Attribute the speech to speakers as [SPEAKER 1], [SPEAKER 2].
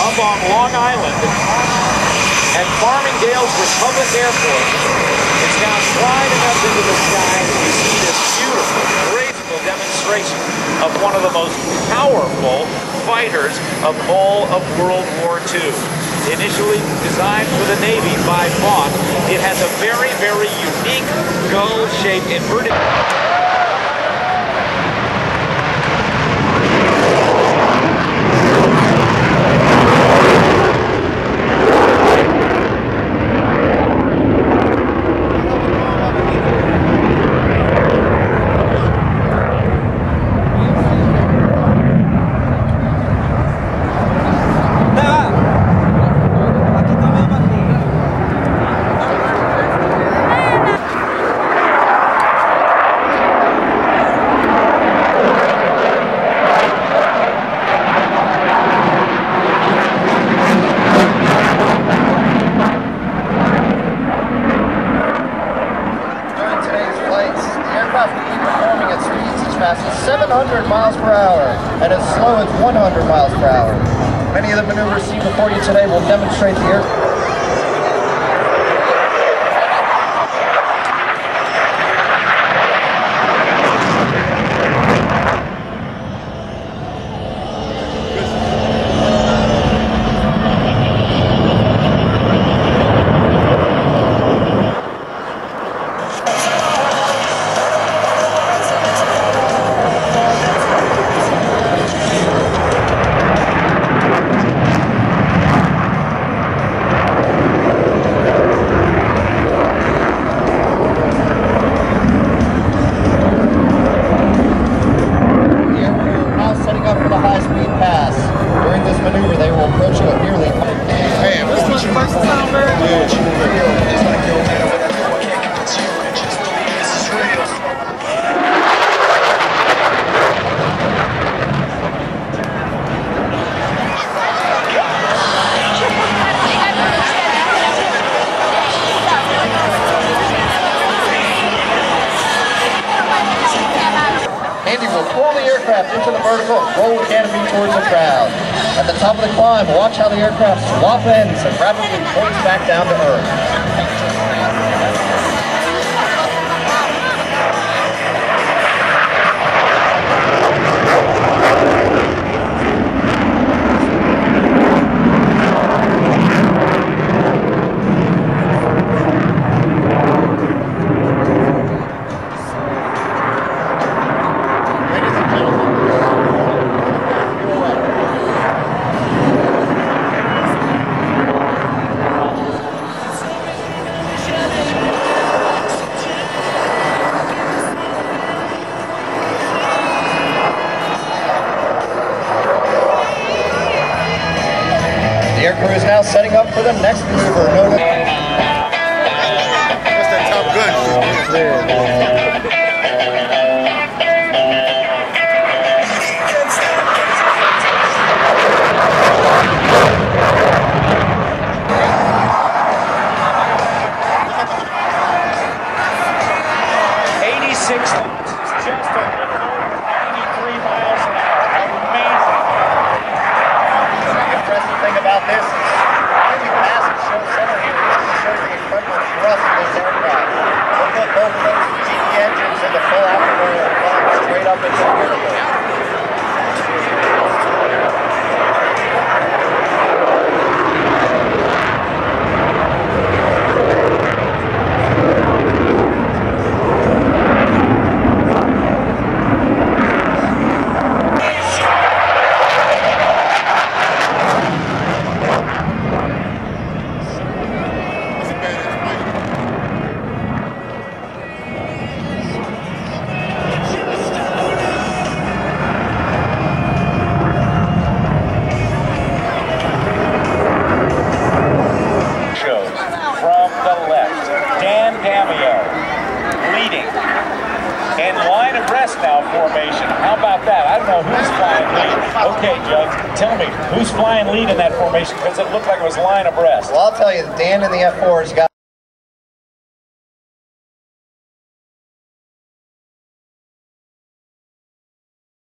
[SPEAKER 1] up on Long Island at Farmingdale's Republic Airport. It's now sliding up into the sky, and you see this beautiful, graceful demonstration of one of the most powerful fighters of all of World War II. Initially designed for the Navy by Vought, it has a very, very unique gull-shaped inverted...
[SPEAKER 2] Fast as 700 miles per hour and as slow as 100 miles per hour. Many of the maneuvers seen before you today will demonstrate the aircraft. Andy will pull the aircraft into the vertical and roll the canopy towards the crowd. At the top of the climb, watch how the aircraft swap ends and rapidly points back down to earth. The air crew is now setting up for the next maneuver known as...
[SPEAKER 3] That's that Top Gun.
[SPEAKER 2] This is massive show center here. This shows the incredible thrust of this aircraft. Look at both of those GE engines in the full afterburner flying straight up into the vertical.
[SPEAKER 1] Now formation. How about that? I don't know who's flying lead. Okay, Judge, tell me, who's flying lead in that formation? Because it looked like it was line abreast.
[SPEAKER 2] Well, I'll tell you, Dan in the F4 has got